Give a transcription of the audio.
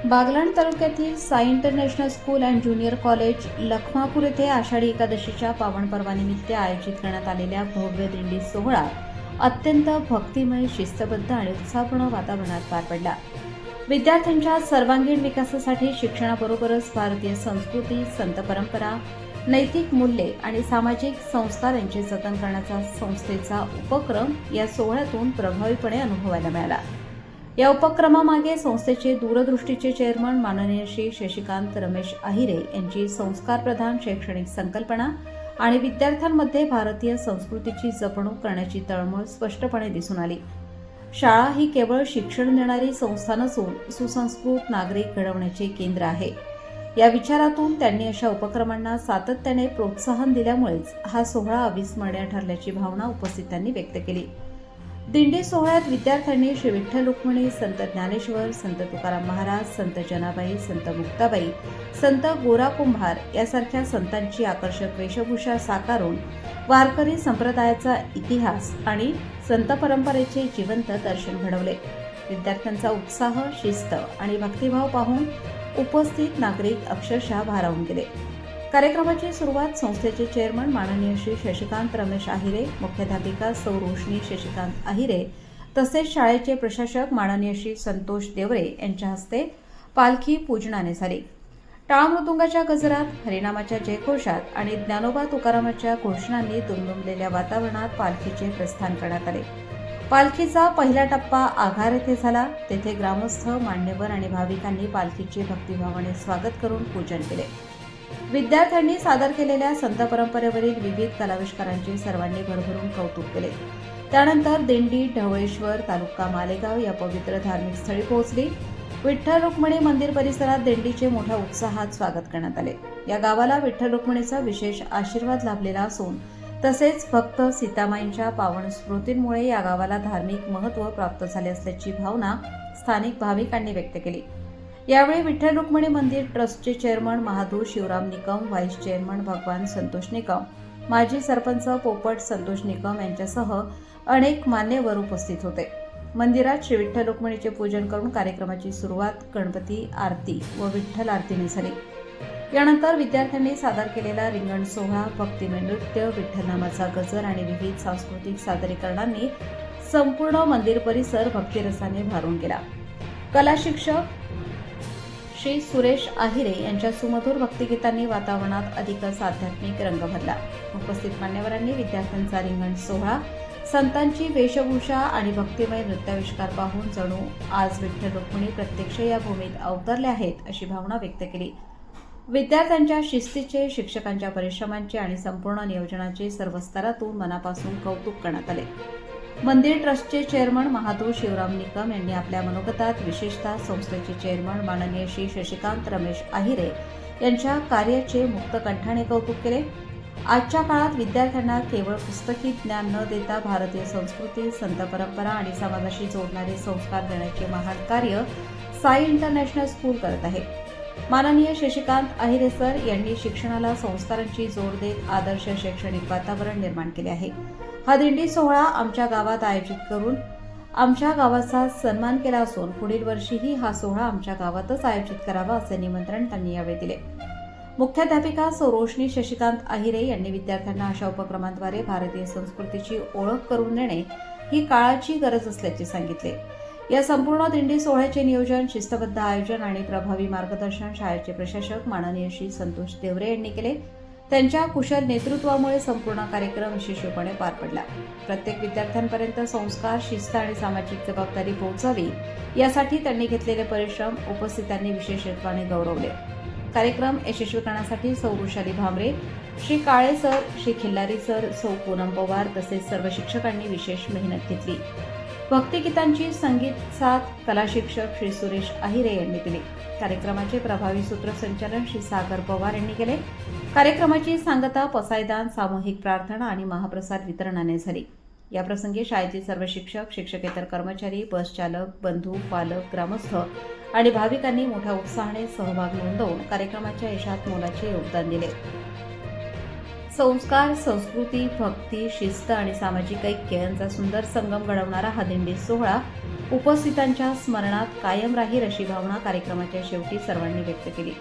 बागलाण तालुक्यातील Sai international school and junior college Lakhmapur येथे आषाढी एकादशीच्या पावन पर्वानिमित्त आयोजित करण्यात आलेल्या भव्य दिंडी सोहळा अत्यंत भक्तिमय, शिस्तबद्ध आणि उत्साहपूर्ण वातावरणात पार पडला. विद्यार्थ्यांच्या सर्वांगीण विकासासाठी शिक्षणाबरोबरच भारतीय संस्कृती, संत परंपरा, नैतिक मूल्ये आणि सामाजिक संस्कार यांचे जतन करण्याचा संस्थेचा उपक्रम या सोहळ्यातून प्रभावीपणे अनुभवायला मिळाला. या उपक्रमामागे संस्थेचे दूरदृष्टीचे चेअरमन माननीय श्री शशिकांत रमेश आहिरे यांची संस्कारप्रधान शैक्षणिक संकल्पना आणि विद्यार्थ्यांमध्ये भारतीय संस्कृतीची जपणूक करण्याची तळमळ स्पष्टपणे दिसून आली. शाळा ही केवळ शिक्षण देणारी संस्था नसून सुसंस्कृत नागरिक घडवण्याचे केंद्र आहे. या विचारातून त्यांनी अशा उपक्रमांना सातत्याने प्रोत्साहन दिल्यामुळेच हा सोहळा अविस्मरणीय ठरल्याची भावना उपस्थितांनी व्यक्त केली. दिंडी सोहळ्यात विद्यार्थ्यांनी श्री विठ्ठल रुक्मिणी, संत ज्ञानेश्वर, संत तुकाराम महाराज, संत जनाबाई, संत मुक्ताबाई, संत गोरा कुंभार यासारख्या संतांची आकर्षक वेशभूषा साकारून वारकरी संप्रदायाचा इतिहास आणि संत परंपरेचे जिवंत दर्शन घडवले. विद्यार्थ्यांचा उत्साह, शिस्त आणि भक्तिभाव पाहून उपस्थित नागरिक अक्षरशः भारावून गेले. कार्यक्रमाची सुरुवात संस्थेचे चेअरमन माननीय श्री शशिकांत रमेश आहिरे, मुख्याध्यापिका सौ रोशनी शशिकांत आहिरे तसेच शाळेचे प्रशासक माननीय श्री संतोष देवरे यांच्या हस्ते पालखी पूजनाने झाली. टाळ मृदुंगाच्या गजरात, हरिनामाच्या जयघोषात आणि ज्ञानोबा तुकारामाच्या घोषणांनी दुमदुमलेल्या वातावरणात पालखीचे प्रस्थान करण्यात आले. पालखीचा पहिला टप्पा आघार येथे झाला. तेथे ग्रामस्थ, मान्यवर आणि भाविकांनी पालखीचे भक्तिभावाने स्वागत करून पूजन केले. विद्यार्थ्यांनी सादर केलेल्या संत परंपरेवरील विविध कलाविष्कारांचे सर्वांनी भरभरून कौतुक केले. त्यानंतर दिंडी ढवळेश्वर तालुका मालेगाव या पवित्र धार्मिक स्थळी पोहोचली. विठ्ठल रुक्मिणी मंदिर परिसरात दिंडीचे मोठ्या उत्साहात स्वागत करण्यात आले. या गावाला विठ्ठल रुक्मिणीचा विशेष आशीर्वाद लाभलेला असून तसेच भक्त सीतामाईंच्या पावन स्मृतींमुळे या गावाला धार्मिक महत्त्व प्राप्त झाले असल्याची भावना स्थानिक भाविकांनी व्यक्त केली. यावेळी विठ्ठल रुक्मिणी मंदिर ट्रस्टचे chairman Mahadu Shivram Nikam, vice chairman Bhagwan Santosh Nikam, माजी सरपंच पोपट संतोष निकम यांच्यासह अनेक मान्यवर उपस्थित होते. मंदिरात श्री विठ्ठल रुक्मिणीचे पूजन करून कार्यक्रमाची सुरुवात गणपती आरती व विठ्ठल आरतीने झाली. यानंतर विद्यार्थ्यांनी सादर केलेला रिंगण सोहळा, भक्तिमय नृत्य, विठ्ठलनामाचा गजर आणि विविध सांस्कृतिक सादरीकरणांनी संपूर्ण मंदिर परिसर भक्तिरसाने भारून गेला. कला शिक्षक श्री सुरेश आहिरे यांच्या सुमधुर भक्तिगीतांनी वातावरणात अधिकच आध्यात्मिक रंग भरला. उपस्थित मान्यवरांनी विद्यार्थ्यांचा रिंगण सोहळा, संतांची वेशभूषा आणि भक्तिमय नृत्याविष्कार पाहून जणू आज विठ्ठल रुक्मिणी प्रत्यक्ष या भूमीत अवतरले आहेत अशी भावना व्यक्त केली. विद्यार्थ्यांच्या शिस्तीचे, शिक्षकांच्या परिश्रमांचे आणि संपूर्ण नियोजनाचे सर्व स्तरातून मनापासून कौतुक करण्यात आले. मंदिर ट्रस्टचे चेअरमन महादू शिवराम निकम यांनी आपल्या मनोगतात विशेषतः संस्थेचे चेअरमन माननीय श्री शशिकांत रमेश आहिरे यांच्या कार्याचे मुक्तकंठाने कौतुक केले. आजच्या काळात विद्यार्थ्यांना केवळ पुस्तकी ज्ञान न देता भारतीय संस्कृती, संत परंपरा आणि समाजाशी जोडणारे संस्कार देण्याचे महान कार्य साई इंटरनॅशनल स्कूल करत आहे. माननीय शशिकांत आहिरे सर यांनी शिक्षणाला संस्कारांची जोड देत आदर्श शैक्षणिक वातावरण निर्माण केले आहे. हा दिंडी सोहळा आमच्या गावात आयोजित करून आमच्या गावाचा सन्मान केला असून पुढील वर्षीही हा सोहळा आमच्या गावातच आयोजित करावा असे निमंत्रण त्यांनी यावेळी दिले. मुख्याध्यापिका सौ रोशनी शशिकांत आहिरे यांनी विद्यार्थ्यांना अशा उपक्रमांद्वारे भारतीय संस्कृतीची ओळख करून देणे ही काळाची गरज असल्याचे सांगितले. या संपूर्ण दिंडी सोहळ्याचे नियोजन, शिस्तबद्ध आयोजन आणि प्रभावी मार्गदर्शन शाळेचे प्रशासक माननीय श्री संतोष देवरे यांनी केले. त्यांच्या कुशल नेतृत्वामुळे संपूर्ण कार्यक्रम यशस्वीपणे पार पडला. प्रत्येक विद्यार्थ्यांपर्यंत संस्कार, शिस्त आणि सामाजिक जबाबदारी पोहोचावी यासाठी त्यांनी घेतलेले परिश्रम उपस्थितांनी विशेषत्वाने गौरवले. कार्यक्रम यशस्वी करण्यासाठी सौ वृषाली भामरे, श्री काळे सर, श्री खिल्लारी सर, सौ पूनम पवार तसेच सर्व शिक्षकांनी विशेष मेहनत घेतली. भक्तिगीतांची संगीत साथ कला शिक्षक श्री सुरेश आहिरे यांनी दिली. कार्यक्रमाचे प्रभावी सूत्रसंचालन श्री सागर पवार यांनी केले. कार्यक्रमाची सांगता, पसायदान, सामूहिक प्रार्थना आणि महाप्रसाद वितरणाने झाली. याप्रसंगी शाळेतील सर्व शिक्षक, शिक्षकेतर कर्मचारी, बस चालक, बंधू, पालक, ग्रामस्थ आणि भाविकांनी मोठ्या उत्साहाने सहभाग नोंदवून कार्यक्रमाच्या यशात मोलाचे योगदान दिले. संस्कार, संस्कृती, भक्ती, शिस्त आणि सामाजिक ऐक्य यांचा सुंदर संगम घडवणारा हा दिंडी सोहळा उपस्थितांच्या स्मरणात कायम राहील अशी भावना कार्यक्रमाच्या शेवटी सर्वांनी व्यक्त केली.